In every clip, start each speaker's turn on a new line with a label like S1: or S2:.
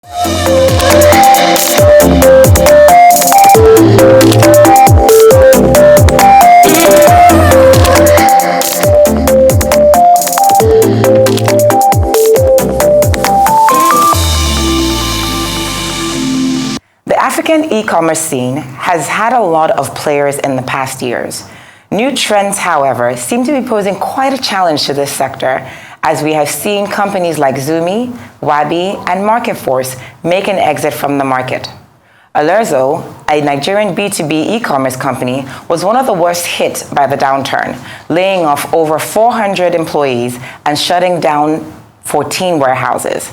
S1: The African e-commerce scene has had a lot of players in the past years. New trends, however, seem to be posing quite a challenge to this sector, as we have seen companies like Zumi, Wabi, and MarketForce make an exit from the market. Alerzo, a Nigerian B2B e-commerce company, was one of the worst hit by the downturn, laying off over 400 employees and shutting down 14 warehouses.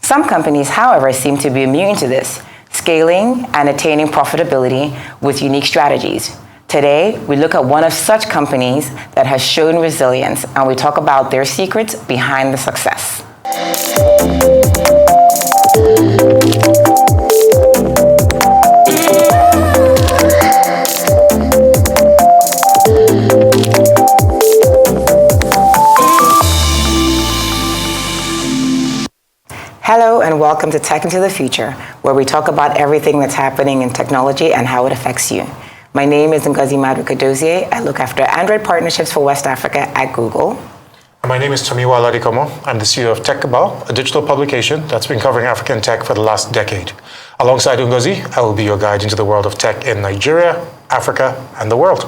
S1: Some companies, however, seem to be immune to this, scaling and attaining profitability with unique strategies. Today, we look at one of such companies that has shown resilience, and we talk about their secrets behind the success. Hello and welcome to Tech into the Future, where we talk about everything that's happening in technology and how it affects you. My name is Ngozi Maduka-Dozie. I look after Android partnerships for West Africa at Google.
S2: And my name is Tomiwa Aladikomo. I'm the CEO of TechCabal, a digital publication that's been covering African tech for the last decade. Alongside Ngozi, I will be your guide into the world of tech in Nigeria, Africa, and the world.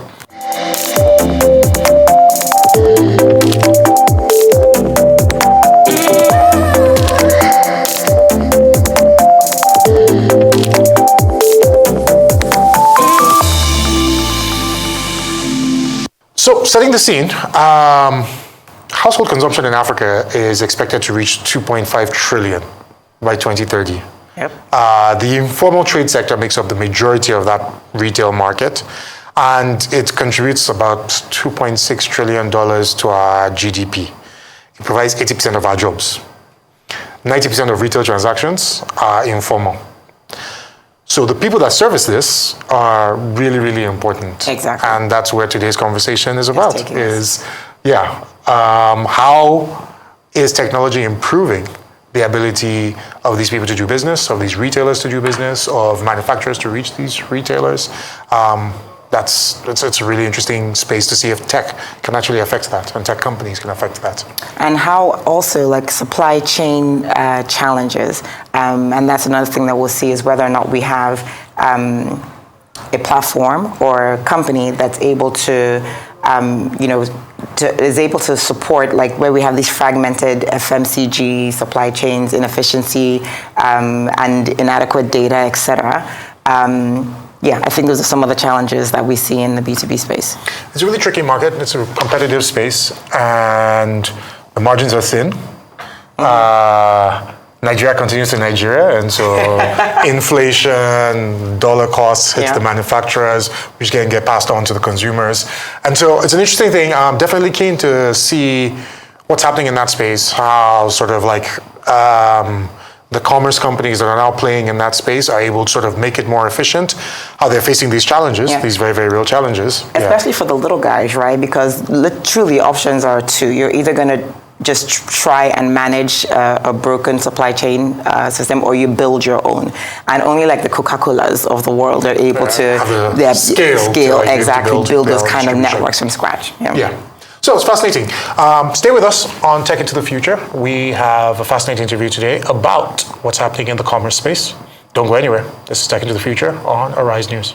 S2: So, setting the scene, household consumption in Africa is expected to reach 2.5 trillion by 2030.
S1: Yep.
S2: The informal trade sector makes up the majority of that retail market, and it contributes about $2.6 trillion to our GDP. It provides 80% of our jobs. 90% of retail transactions are informal. So the people that service this are really, really important.
S1: Exactly.
S2: And that's where today's conversation is about. How is technology improving the ability of these people to do business, of these retailers to do business, of manufacturers to reach these retailers? It's a really interesting space to see if tech can actually affect that, and tech companies can affect that.
S1: And how also like supply chain challenges, and that's another thing that we'll see is whether or not we have a platform or a company that's able to, is able to support like where we have these fragmented FMCG supply chains, inefficiency, and inadequate data, etc. I think those are some of the challenges that we see in the B2B space.
S2: It's a really tricky market. It's a competitive space, and the margins are thin. Nigeria continues to Nigeria, and so inflation, dollar costs hits the manufacturers, which can get passed on to the consumers. And so it's an interesting thing. I'm definitely keen to see what's happening in that space, how sort of like the commerce companies that are now playing in that space are able to sort of make it more efficient, how they're facing these challenges, these very, very real challenges.
S1: Especially for the little guys, right? Because truly options are two. You're either going to just try and manage a broken supply chain system, or you build your own. And only like the Coca-Colas of the world are able to scale exactly, build those kind of networks from scratch.
S2: So it's fascinating. Stay with us on Tech into the Future. We have a fascinating interview today about what's happening in the commerce space. Don't go anywhere. This is Tech into the Future on Arise News.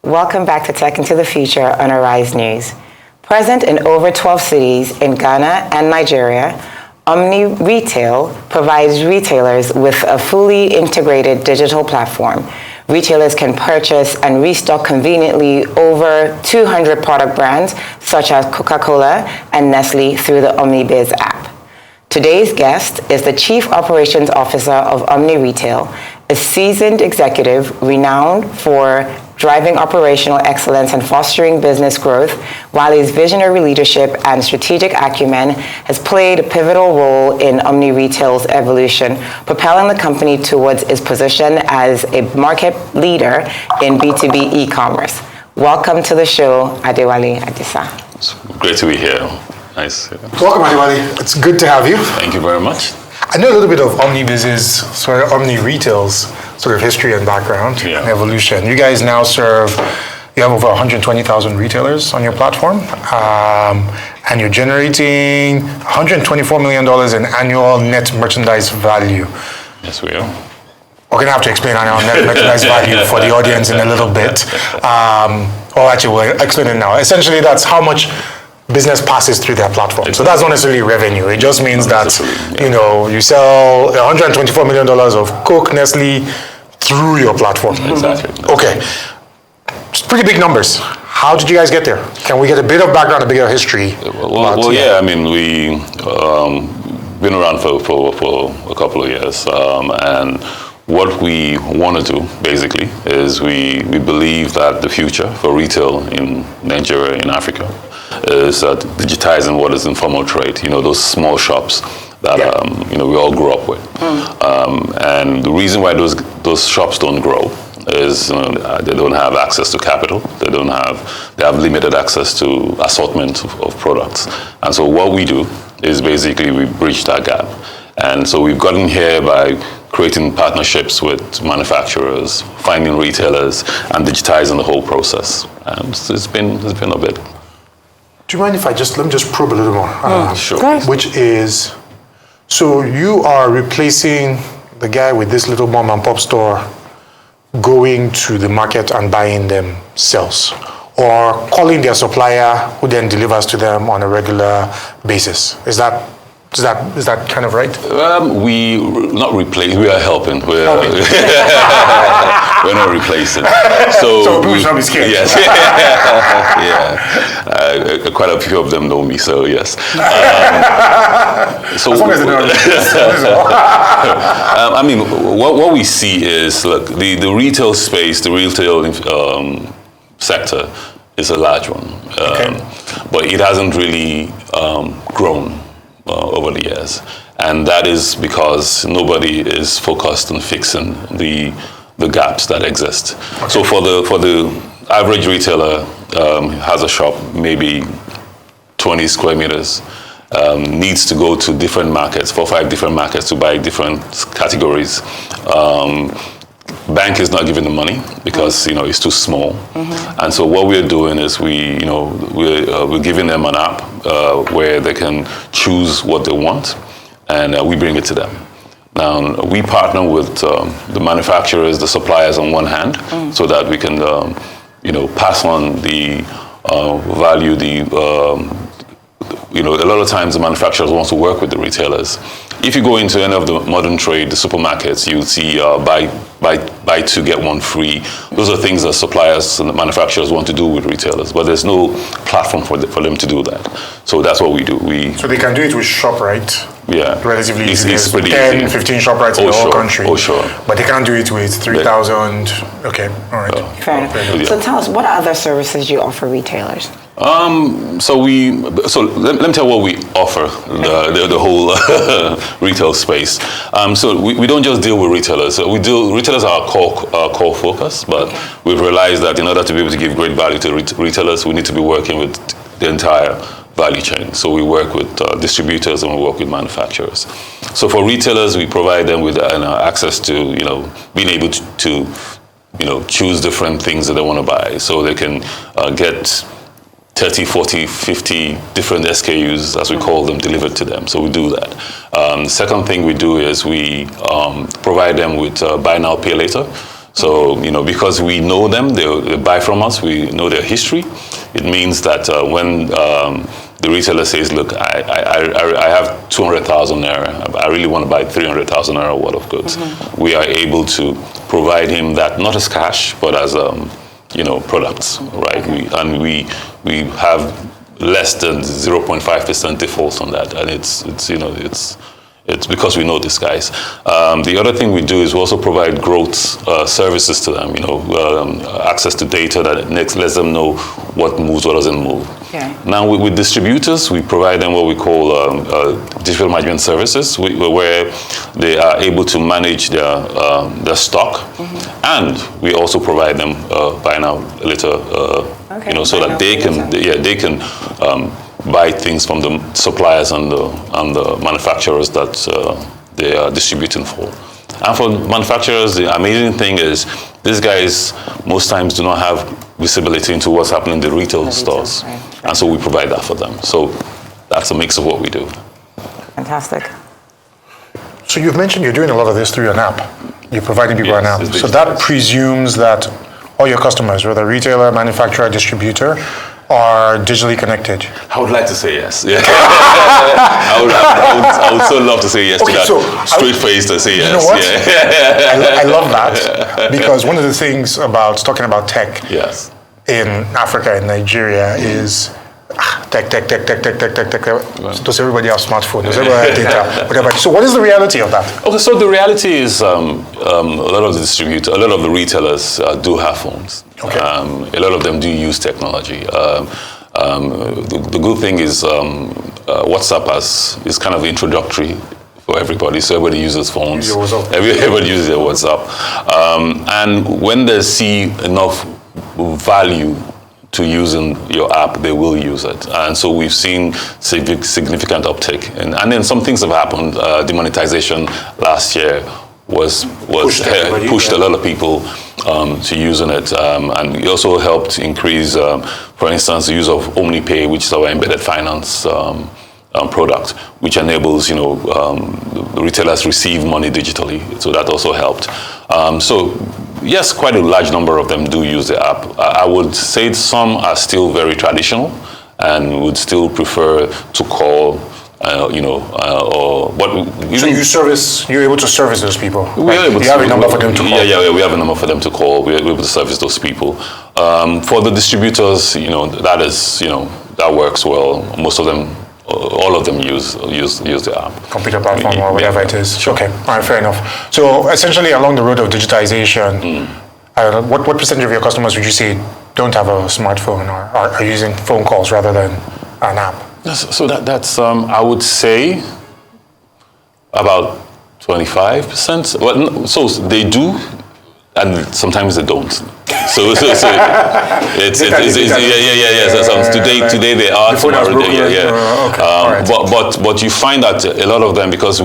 S1: Welcome back to Tech into the Future on Arise News. Present in over 12 cities in Ghana and Nigeria, OmniRetail provides retailers with a fully integrated digital platform. Retailers can purchase and restock conveniently over 200 product brands, such as Coca-Cola and Nestle, through the OmniBiz app. Today's guest is the Chief Operations Officer of OmniRetail, a seasoned executive renowned for driving operational excellence and fostering business growth. Wale's visionary leadership and strategic acumen has played a pivotal role in OmniRetail's evolution, propelling the company towards its position as a market leader in B2B e-commerce. Welcome to the show, Adewale, Adisa.
S3: It's great to be here. Nice.
S2: Welcome, Adewale. It's good to have you.
S3: Thank you very much.
S2: I know a little bit of OmniRetail's sort of history and background and evolution. You guys now you have over 120,000 retailers on your platform, and you're generating $124 million in annual net merchandise value.
S3: Yes, we are.
S2: We're going to have to explain annual net merchandise value for the audience in a little bit. Or actually, we'll explain it now. Essentially, that's how much business passes through their platform. So that's not necessarily revenue. It just means that, you sell $124 million of Coke, Nestle through your platform.
S3: Exactly.
S2: Okay. It's pretty big numbers. How did you guys get there? Can we get a bit of background, a bit of history?
S3: Well, I mean, we been around for a couple of years, and what we want to do, basically, is we believe that the future for retail in Nigeria, in Africa, is digitizing what is informal trade. Those small shops that we all grew up with. And the reason why those shops don't grow is they don't have access to capital. They have limited access to assortment of products. And so what we do is basically we bridge that gap. And so we've gotten here by creating partnerships with manufacturers, finding retailers, and digitizing the whole process. And it's been a bit.
S2: Do you mind if let me just probe a little more?
S3: Sure.
S2: Which is, so you are replacing the guy with this little mom and pop store going to the market and buying themselves, or calling their supplier who then delivers to them on a regular basis. Is that kind of right?
S3: We not replace. We are helping. We're not replacing.
S2: So people should be scared.
S3: Yes. Quite a few of them know me. So yes. So
S2: as long as they know.
S3: I mean, what we see is, look, the retail space, the retail sector is a large one, but it hasn't really grown over the years, and that is because nobody is focused on fixing the gaps that exist. Okay. So for the average retailer has a shop, maybe 20 square meters, needs to go to different markets, 4 or 5 different markets to buy different categories. Bank is not giving them money because it's too small, and so what we're doing is we're giving them an app where they can choose what they want, and we bring it to them. Now we partner with the manufacturers, the suppliers on one hand, so that we can pass on the value. A lot of times the manufacturers want to work with the retailers. If you go into any of the modern trade, the supermarkets, you'll see buy 2 get 1 free. Those are things that suppliers and the manufacturers want to do with retailers, but there's no platform for them to do that. So that's what we do.
S2: So they can do it with ShopRite.
S3: Yeah,
S2: relatively easy.
S3: It's pretty
S2: 10,
S3: easy.
S2: 15 ShopRites in the whole country.
S3: Oh, sure.
S2: But they can't do it with 3,000. Okay, all right.
S1: Fair enough. So tell us, what other services you offer retailers?
S3: So let me tell you what we offer the whole retail space. So we don't just deal with retailers. Retailers are our core focus, but we've realized that in order to be able to give great value to retailers, we need to be working with the entire value chain. So we work with distributors and we work with manufacturers. So for retailers, we provide them with access to being able to choose different things that they want to buy. So they can get 30, 40, 50 different SKUs, as we call them, delivered to them. So we do that. Second thing we do is we provide them with buy now, pay later. So, because we know them, they buy from us, we know their history. It means that when the retailer says, look, I have 200,000 naira, I really want to buy 300,000 naira worth of goods. We are able to provide him that, not as cash, but as products, right? We have less than 0.5% defaults on that, and it's It's because we know these guys. The other thing we do is we also provide growth services to them. Access to data that lets them know what moves, what doesn't move.
S1: Okay.
S3: Now with distributors, we provide them what we call digital management services, where they are able to manage their stock, and we also provide them buy now later, so that they can buy things from the suppliers and the manufacturers that they are distributing for. And for manufacturers, the amazing thing is these guys most times do not have visibility into what's happening in the retail stores. Right. And so we provide that for them. So that's a mix of what we do.
S1: Fantastic.
S2: So you've mentioned you're doing a lot of this through an app. You're providing people an app. So that presumes that all your customers, whether retailer, manufacturer, distributor, are digitally connected.
S3: I would like to say yes. Yeah. I would so love to say yes to that. So straight face to say yes.
S2: You know what?
S3: Yeah.
S2: I love that, because one of the things about talking about tech in Africa and Nigeria is tech. Does everybody have smartphone? Does everybody have data? Whatever. So what is the reality of that?
S3: Okay, so the reality is a lot of the distributors, a lot of the retailers do have phones.
S2: Okay.
S3: A lot of them do use technology. The good thing is WhatsApp is kind of introductory for everybody, so everybody uses phones. Everybody uses their WhatsApp. And when they see enough value to using your app, they will use it. And so we've seen significant uptake. And then some things have happened. Demonetization last year pushed a lot of people to using it. And it also helped increase, for instance, the use of OmniPay, which is our embedded finance product, which enables the retailers receive money digitally. So that also helped. So yes, quite a large number of them do use the app. I would say some are still very traditional and would still prefer to call. So
S2: you're able to service those people.
S3: We are able
S2: you have a number for them to call.
S3: Yeah, we have a number for them to call. We're able to service those people. For the distributors, that is, that works well. Most of them, all of them use the app.
S2: Computer platform or whatever it is.
S3: Sure.
S2: Okay, all right, fair enough. So essentially, along the road of digitization, what percentage of your customers would you say don't have a smartphone or are using phone calls rather than an app?
S3: So that's I would say about 25%. Well, so they do, and sometimes they don't. So it's today they are tomorrow. But you find that a lot of them, because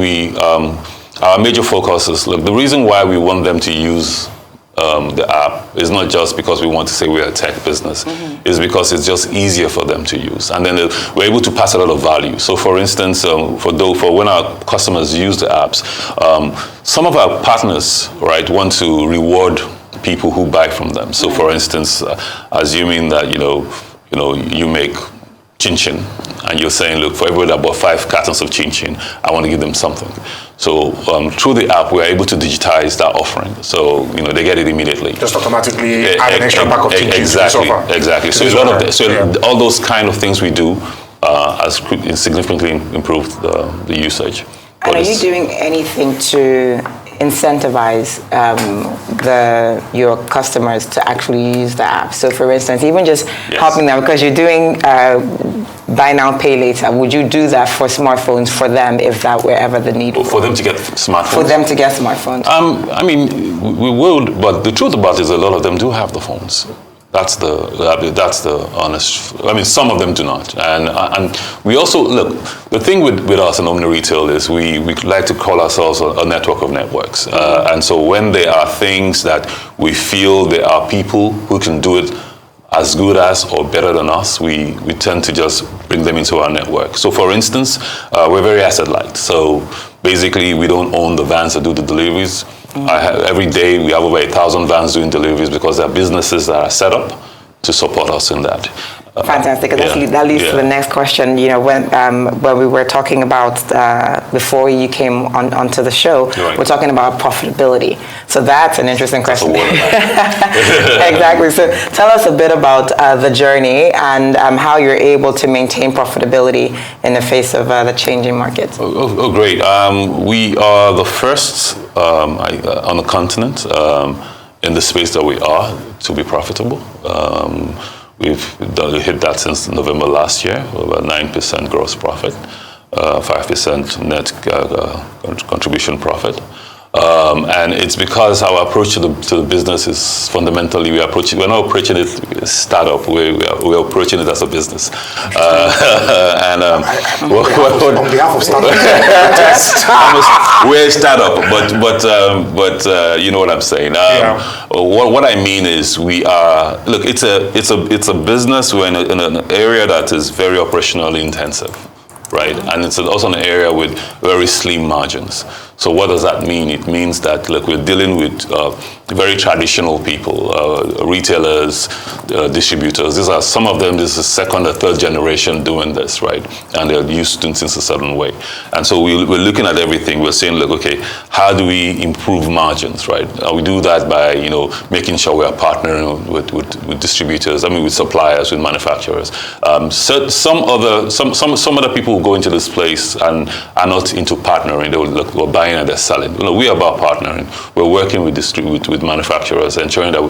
S3: our major focus is, look, the reason why we want them to use the app is not just because we want to say we're a tech business. It's because it's just easier for them to use, and then we're able to pass a lot of value. So, for instance, for when our customers use the apps, some of our partners, right, want to reward people who buy from them. So, for instance, assuming that you make chin-chin, and you're saying, look, for everybody that bought 5 cartons of chin-chin, I want to give them something. So through the app, we're able to digitize that offering. So they get it immediately.
S2: Just automatically add an extra pack of chin-chin
S3: Exactly. So all those kind of things we do has significantly improved the usage.
S1: And are you doing anything to incentivize your customers to actually use the app? So for instance, even just helping them, because you're doing buy now, pay later, would you do that for smartphones for them if that were ever the need?
S3: For them to get smartphones?
S1: For them to get smartphones.
S3: I mean, we would, but the truth about it is a lot of them do have the phones. That's the honest. I mean, some of them do not, and we also look. The thing with us in OmniRetail is we like to call ourselves a network of networks, and so when there are things that we feel there are people who can do it as good as or better than us, we tend to just bring them into our network. So, for instance, we're very asset light. So basically, we don't own the vans that do the deliveries. Every day we have over 1,000 vans doing deliveries because there are businesses that are set up to support us in that.
S1: Fantastic. That leads to the next question. You know, when we were talking about before you came onto the show,
S3: right.
S1: We're talking about profitability. So that's an interesting question. Exactly. So tell us a bit about the journey and how you're able to maintain profitability in the face of the changing market.
S3: Oh, great. We are the first on the continent in the space that we are to be profitable. We've hit that since November last year, about 9% gross profit, 5% net contribution profit. And it's because our approach to the business is fundamentally, we're not approaching it as a startup, we're approaching it as a business. On
S2: behalf of startups,
S3: we're a startup, but you know what I'm saying. What I mean is we are, look, it's a business, we're in an area that is very operationally intensive. Right, and it's also an area with very slim margins. So what does that mean? It means that, look, we're dealing with very traditional people, retailers, distributors. These are some of them. This is second or third generation doing this, right? And they're used to things a certain way. And so we're looking at everything. We're saying, look, okay, how do we improve margins, right? We do that by, making sure we are partnering with distributors. I mean, with suppliers, with manufacturers. So some other people who go into this place and are not into partnering. They will look, we're buying and they're selling. We are about partnering. We're working with manufacturers, ensuring that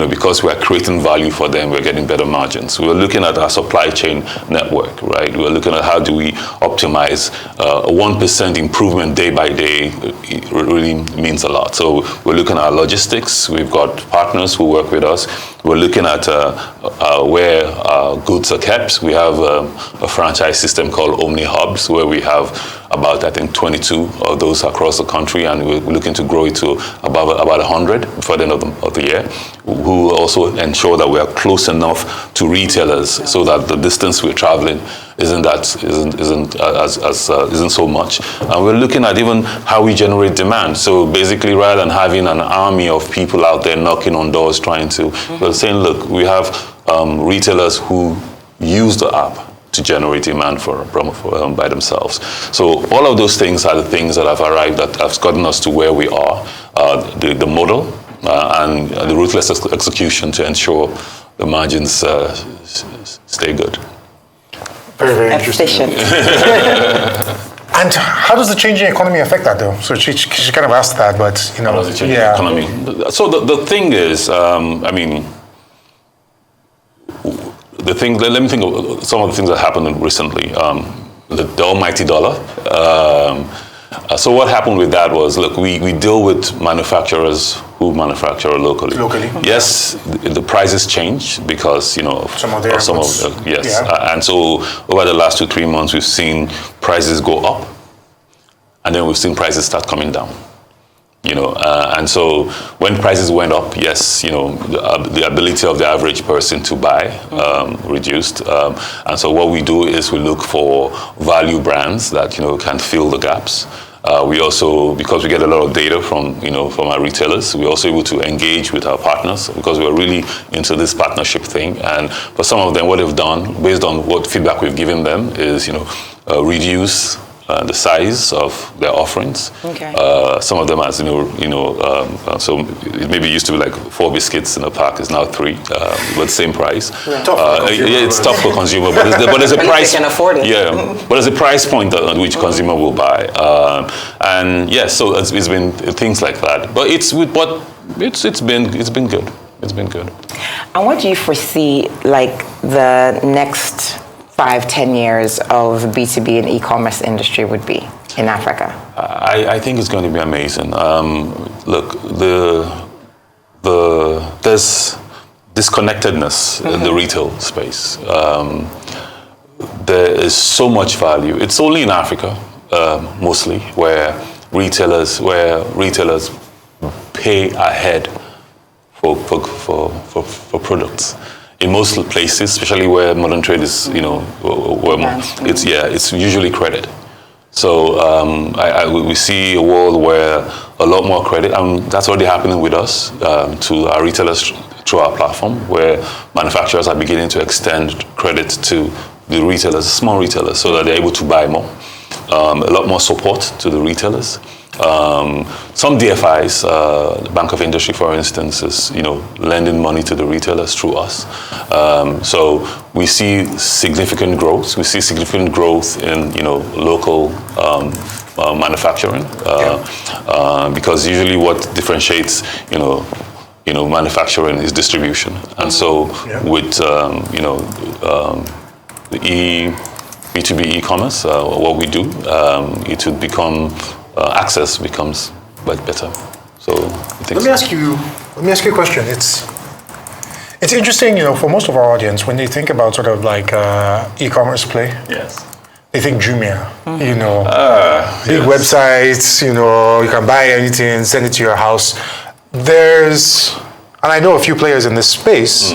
S3: because we are creating value for them, we're getting better margins. We're looking at our supply chain network, right? We're looking at how do we optimize a 1% improvement day by day. It really means a lot. So we're looking at our logistics. We've got partners who work with us. We're looking at where goods are kept. We have a franchise system called Omni Hubs, where we have about, I think, 22 of those across the country, and we're looking to grow it to about 100 before the end of the year, who will also ensure that we are close enough to retailers so that the distance we're traveling isn't so much. And we're looking at even how we generate demand. So basically, rather than having an army of people out there knocking on doors trying to, we're saying, look, we have retailers who use the app to generate demand for by themselves. So all of those things are the things that have arrived, that have gotten us to where we are, the model and the ruthless execution to ensure the margins stay good.
S2: Very, very interesting.
S1: Efficient.
S2: And how does the changing economy affect that, though? So she kind of asked that, but
S3: How does it change the economy? So the thing is, let me think of some of the things that happened recently. The almighty dollar. So what happened with that was, look, we deal with manufacturers who manufacture locally. Yes, the prices change because and so over the last 2-3 months we've seen prices go up, and then we've seen prices start coming down. And so when prices went up, yes, the ability of the average person to buy reduced. And so what we do is we look for value brands that, can fill the gaps. We also, because we get a lot of data from our retailers, we're also able to engage with our partners because we're really into this partnership thing. And for some of them, what they've done, based on what feedback we've given them, is, reduce the size of their offerings.
S1: Okay.
S3: Some of them, as so it maybe used to be like 4 biscuits in a pack, is now 3, but same price. It's tough for consumer, but there's a price.
S1: They can afford it.
S3: Yeah, but there's a price point at which consumer will buy, and yes, so it's been things like that. But it's been good. It's been good.
S1: And what do you foresee, like, the next 5-10 years of B2B and e-commerce industry would be in Africa?
S3: I think it's going to be amazing. Look, there's disconnectedness in the retail space. There is so much value. It's only in Africa, mostly, where retailers pay ahead for products. In most places, especially where modern trade is, it's usually credit. So we see a world where a lot more credit, and that's already happening with us, to our retailers through our platform, where manufacturers are beginning to extend credit to the retailers, small retailers, so that they're able to buy more. A lot more support to the retailers. Some DFIs, the Bank of Industry, for instance, is lending money to the retailers through us. So we see significant growth. We see significant growth in local manufacturing because usually what differentiates manufacturing is distribution, and so with the B2B e-commerce, what we do, it would become access becomes better. So
S4: let me ask you a question. It's interesting, for most of our audience, when they think about sort of like e-commerce play.
S3: Yes.
S4: They think Jumia, big websites, you can buy anything, send it to your house. And I know a few players in this space.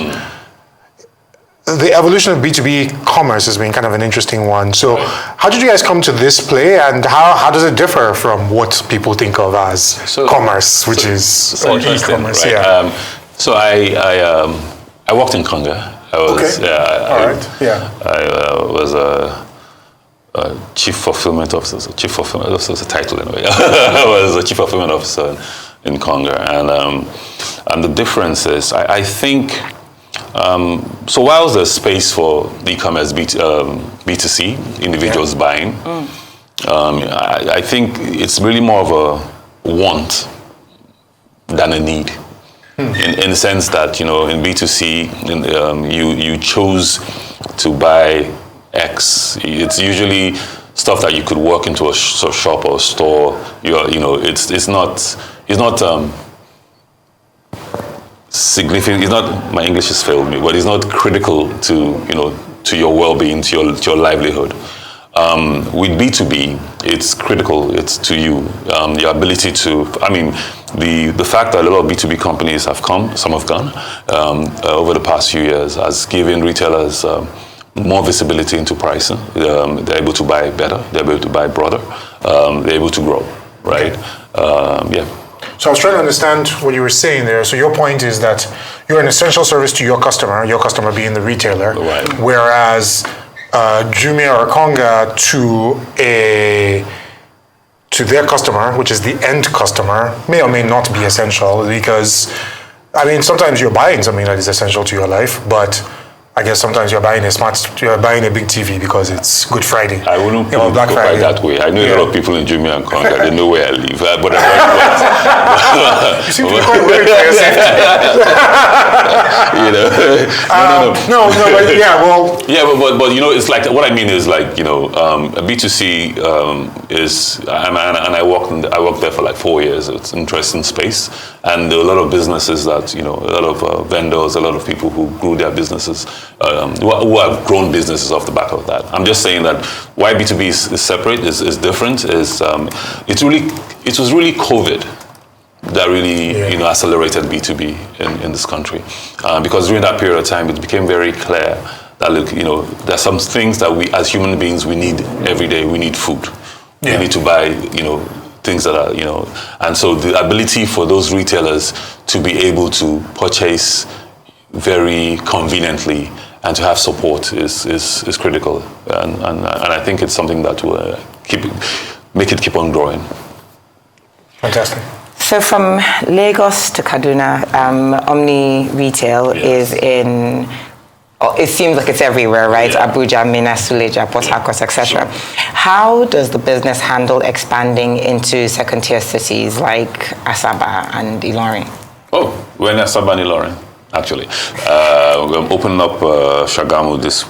S4: The evolution of B2B commerce has been kind of an interesting one. So how did you guys come to this play, and how does it differ from what people think of as commerce, which is e-commerce?
S3: Right?
S4: Yeah.
S3: So I worked in Conga. I was I was a chief fulfillment officer. Chief fulfillment officer is a title anyway. I was a chief fulfillment officer in Conga, and the difference is I think. So while there's space for e-commerce B2C, individuals buying, I think it's really more of a want than a need. In the sense that, in B2C, you choose to buy X. It's usually stuff that you could walk into a shop or a store. It's not significant. It's not, my English has failed me, but it's not critical to your well-being, to your livelihood. With B2B, it's critical. It's to you, your ability to. The fact that a lot of B2B companies have come, some have gone over the past few years, has given retailers more visibility into pricing. They're able to buy better. They're able to buy broader. They're able to grow. Right.
S4: Okay. So I was trying to understand what you were saying there. So your point is that you're an essential service to your customer being the retailer,
S3: right.
S4: Whereas Jumia or Conga to their customer, which is the end customer, may or may not be essential because, sometimes you're buying something that is essential to your life, but I guess sometimes you're buying a big TV because it's Good Friday.
S3: I wouldn't put
S4: Black Friday
S3: that way. I know a lot of people in Jumia and Conga, they know where I live. But
S4: you seem to be quite worried for your safety.
S3: But it's like, what I mean is like, B2C is, and I worked there for like 4 years. It's an interesting space. And there are a lot of businesses that, a lot of vendors, a lot of people who grew their businesses, who have grown businesses off the back of that. I'm just saying that why B2B is separate, is different, it was really COVID that really accelerated B2B in this country. Because during that period of time, it became very clear that, look, there are some things that we as human beings, we need every day. We need food. We need to buy, things that are, and so the ability for those retailers to be able to purchase very conveniently and to have support is critical, and I think it's something that will make it keep on growing.
S4: Fantastic.
S1: So from Lagos to Kaduna, OmniRetail is in. It seems like it's everywhere, right? Yeah. Abuja, Minna, Suleja, Port Harcourt, etc. How does the business handle expanding into second-tier cities like Asaba and Ilorin?
S3: Oh, we're in Asaba and Ilorin, actually. We're opening up Shagamu this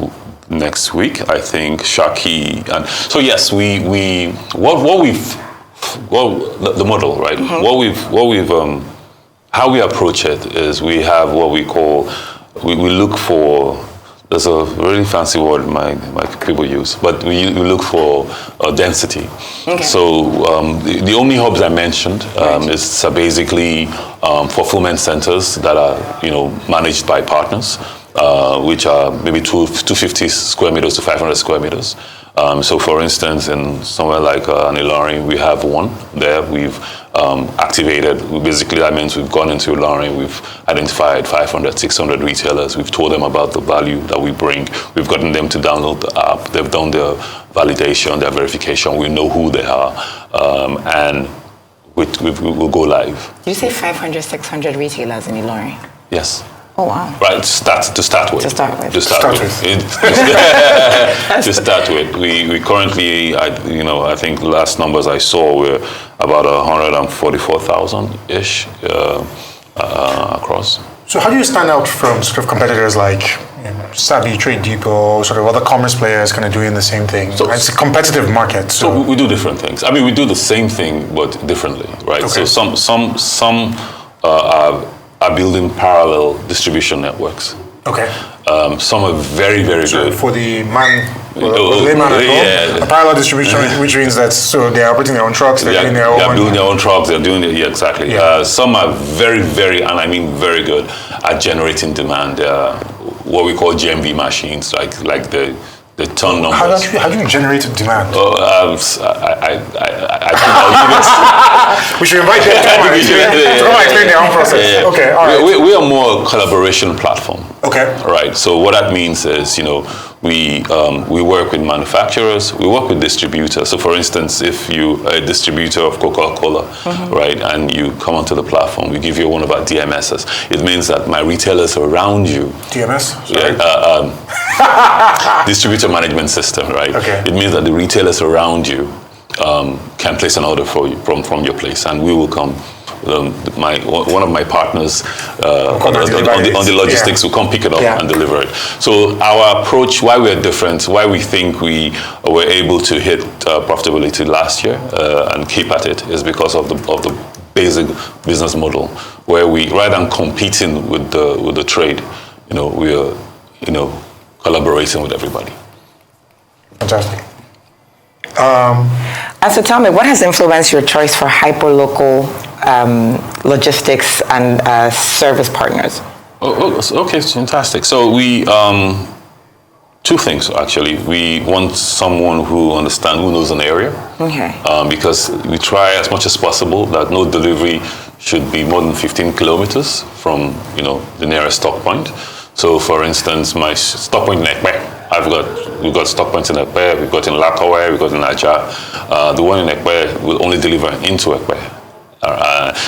S3: next week, I think, Shaki. And so yes, the model, right? Mm-hmm. How we approach it is we have what we call. We look for, there's a really fancy word my people use, but we look for density. Okay. So the Omni hubs I mentioned is basically fulfillment centers that are managed by partners, which are maybe 250 square meters to 500 square meters. So, for instance, in somewhere like Ilorin, we have one there. We've activated. Basically, that means we've gone into Ilorin. We've identified 500, 600 retailers. We've told them about the value that we bring. We've gotten them to download the app. They've done their validation, their verification. We know who they are, and we'll go live.
S1: Did you say 500, 600 retailers in Ilorin?
S3: Yes.
S1: Oh, wow.
S3: Right, to start with.
S1: To start with.
S3: To start with. We currently, I think the last numbers I saw were about 144,000-ish across.
S4: So how do you stand out from sort of competitors like Savvy, Trade Depot, sort of other commerce players kind of doing the same thing? So, it's a competitive market.
S3: So we do different things. I mean, we do the same thing, but differently, right? Okay. So some are building parallel distribution networks.
S4: Okay.
S3: Some are very, very good.
S4: For the layman at home, a parallel distribution, which means that they're operating their own trucks, they're building their own trucks,
S3: they're doing it, exactly. Yeah. Some are very, very, and I mean very good at generating demand. What we call GMV machines, like the ton numbers.
S4: How do you generate demand?
S3: I think I'll give it.
S4: We should invite them to come and explain their own process.
S3: Yeah.
S4: Okay, all right.
S3: We are more a collaboration platform.
S4: Okay.
S3: Right. So what that means is, we work with manufacturers, we work with distributors. So for instance, if you are a distributor of Coca-Cola, right, and you come onto the platform, we give you one of our DMSs. It means that my retailers around you.
S4: DMS?
S3: Distributor management system, right?
S4: Okay.
S3: It means that the retailers around you can place an order for you from your place, and we will come. One of my partners on the logistics will come pick it up and deliver it. So our approach, why we're different, why we think we were able to hit profitability last year and keep at it, is because of the basic business model, where we, rather than competing with the trade, we are collaborating with everybody.
S4: Fantastic.
S1: And so tell me, what has influenced your choice for hyperlocal logistics and service partners?
S3: Okay, fantastic. So we, two things actually. We want someone who knows an area.
S1: Okay.
S3: Because we try as much as possible that no delivery should be more than 15 kilometers from, the nearest stock point. So for instance, my stock point in Ekpe, we've got stock points in Ekpe, we've got in Latowe, we've got in Aja. The one in Ekpe will only deliver into Ekpe.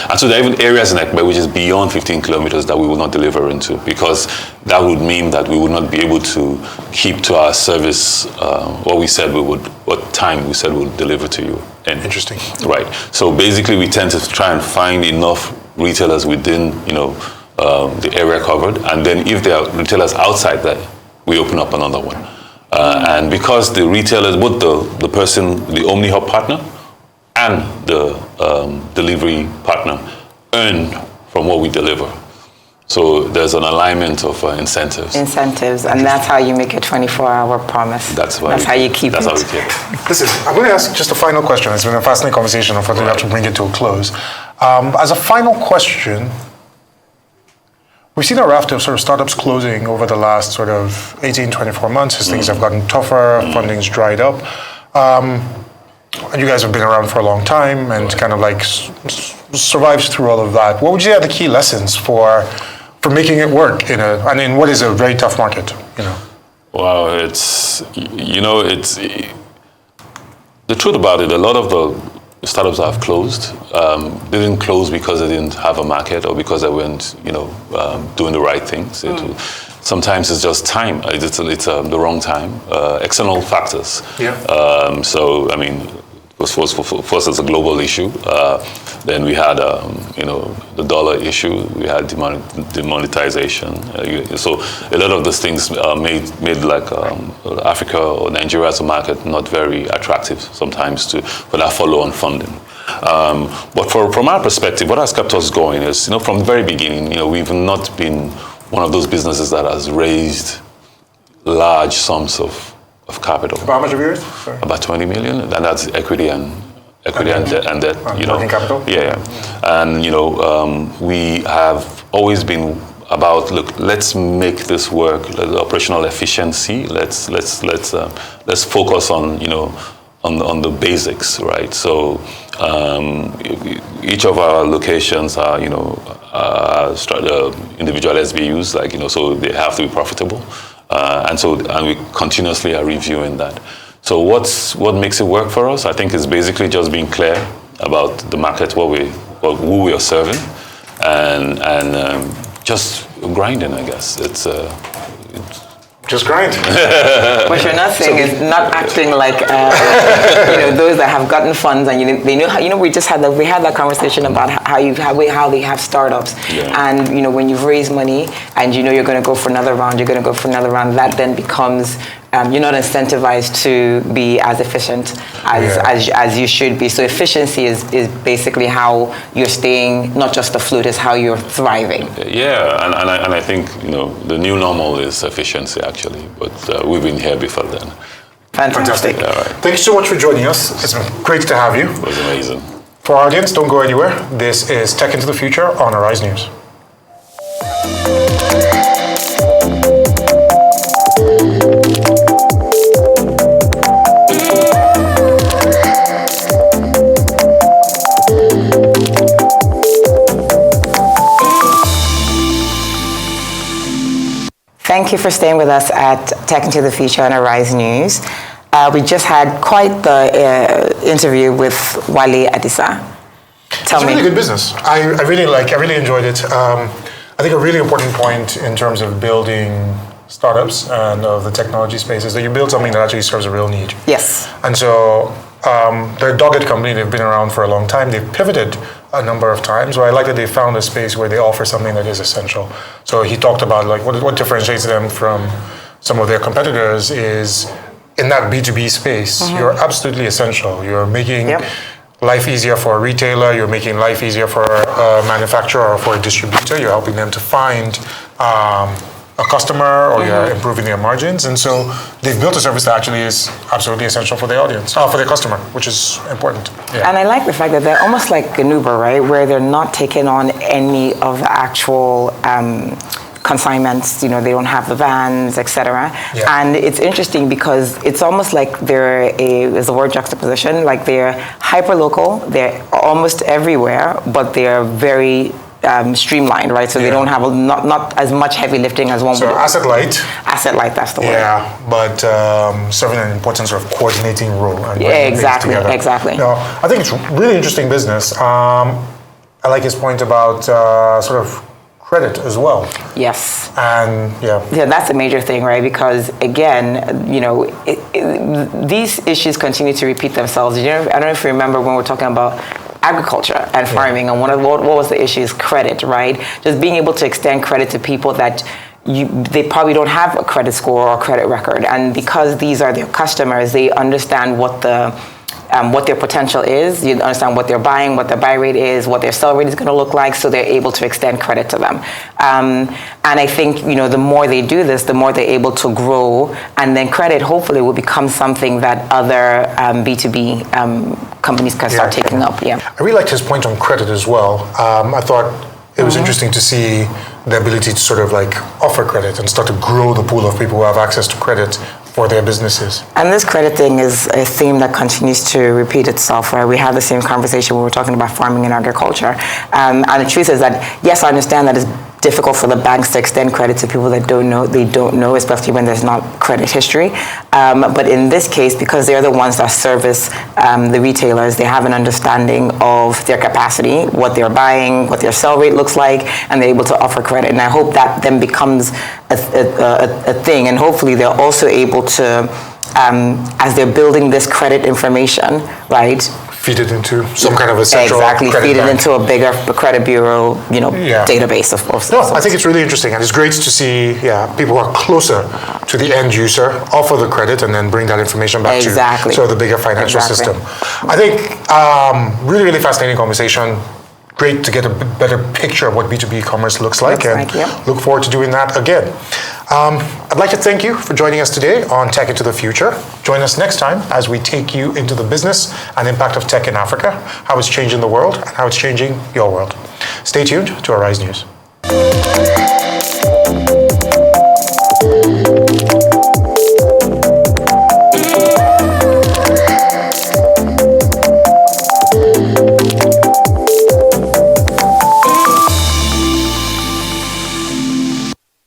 S3: And so there are even areas in Ekpe which is beyond 15 kilometers that we will not deliver into, because that would mean that we would not be able to keep to our service what time we said we would deliver to you.
S4: Interesting.
S3: Right. So basically we tend to try and find enough retailers within, the area covered, and then if there are retailers outside that, we open up another one. And because the retailers, both the OmniHub partner and the delivery partner earn from what we deliver. So there's an alignment of incentives.
S1: And that's how you make a 24-hour promise. That's how you keep it.
S3: That's how we keep it.
S4: Listen, I'm going to ask just a final question. It's been a fascinating conversation. Unfortunately, we have to bring it to a close. As a final question, we've seen a raft of sort of startups closing over the last sort of 18, 24 months as things have gotten tougher, funding's dried up. And you guys have been around for a long time and kind of like survived through all of that. What would you say are the key lessons for making it work in what is a very tough market?
S3: Well, it's the truth about it. A lot of the startups that have closed didn't close because they didn't have a market or because they weren't, doing the right things. Sometimes it's just time. It's the wrong time. External factors. Yeah. So I mean, first it's a global issue. Then we had the dollar issue. We had demonetization. So a lot of those things made like Africa or Nigeria as a market not very attractive sometimes for that follow-on funding. But from our perspective, what has kept us going is, from the very beginning, we've not been one of those businesses that has raised large sums of capital.
S4: How much have you raised?
S3: About 20 million, and that's equity and debt.
S4: Working capital?
S3: Yeah. And we have always been about, look, let's make this work, the operational efficiency. Let's focus on, on the basics, right? So each of our locations are, individual SBUs, so they have to be profitable, and we continuously are reviewing that. So what makes it work for us? I think is basically just being clear about the market, who we are serving, and just grinding. I guess it's
S2: just grind.
S1: What you're not saying is not acting like those that have gotten funds and they know how, we had that conversation about how they have startups, and when you've raised money and you're going to go for another round, that then becomes you're not incentivized to be as efficient as you should be. So efficiency is basically how you're staying not just afloat, is how you're thriving.
S3: Yeah, and I think the new normal is efficiency actually, but we've been here before then.
S1: Fantastic.
S3: All right.
S2: Thank you so much for joining us. It's been great to have you.
S3: It was amazing.
S2: For our audience, don't go anywhere. This is Tech into the Future on Arise News.
S1: Thank you for staying with us at Tech into the Future on Arise News. We just had quite the interview with Wale Adisa.
S2: It's a really good business. I really enjoyed it. I think a really important point in terms of building startups and of the technology space is that you build something that actually serves a real need.
S1: Yes.
S2: And so they're a dogged company. They've been around for a long time. They've pivoted a number of times. Where I like that they found a space where they offer something that is essential. So he talked about what differentiates them from some of their competitors is in that B2B space, you're absolutely essential. You're making life easier for a retailer. You're making life easier for a manufacturer or for a distributor. You're helping them to find a customer, or you're improving their margins. And so they've built a service that actually is absolutely essential for their audience, for their customer, which is important. Yeah.
S1: And I like the fact that they're almost like an Uber, right? Where they're not taking on any of the actual consignments, they don't have the vans, etc.
S2: Yeah.
S1: And it's interesting because it's almost like there's the word juxtaposition, like they're hyper local, they're almost everywhere, but they're very streamlined, right? So they don't have not as much heavy lifting as one would.
S2: So asset light.
S1: Asset light, that's the word.
S2: Yeah, but serving an important sort of coordinating role. And
S1: exactly.
S2: No, I think it's really interesting business. I like his point about sort of credit as well.
S1: Yes.
S2: And yeah,
S1: that's a major thing, right? Because again, these issues continue to repeat themselves. I don't know if you remember when we were talking about agriculture and farming, and what was the issue is credit, right? Just being able to extend credit to people that they probably don't have a credit score or credit record, and because these are their customers, they understand what their potential is. You understand what they're buying, what their buy rate is, what their sell rate is going to look like, so they're able to extend credit to them. And I think the more they do this, the more they're able to grow, and then credit hopefully will become something that other B2B companies can start taking up. Yeah.
S2: I really liked his point on credit as well. I thought it was interesting to see the ability to sort of offer credit and start to grow the pool of people who have access to credit for their businesses.
S1: And this credit thing is a theme that continues to repeat itself, right? We had the same conversation when we were talking about farming and agriculture. And the truth is that, yes, I understand that it's difficult for the banks to extend credit to people that don't know, especially when there's not credit history. But in this case, because they're the ones that service the retailers, they have an understanding of their capacity, what they're buying, what their sell rate looks like, and they're able to offer credit. And I hope that then becomes a thing. And hopefully they're also able to, as they're building this credit information, right?
S2: Feed it into some kind of a central
S1: exactly
S2: credit
S1: feed it
S2: bank.
S1: into a bigger credit bureau, database of course.
S2: No, I think it's really interesting, and it's great to see people who are closer to the end user offer the credit and then bring that information back to the bigger financial system. I think really, really fascinating conversation. Great to get a better picture of what B2B commerce looks like, and look forward to doing that again. I'd like to thank you for joining us today on Tech into the Future. Join us next time as we take you into the business and impact of tech in Africa, how it's changing the world, and how it's changing your world. Stay tuned to Arise News.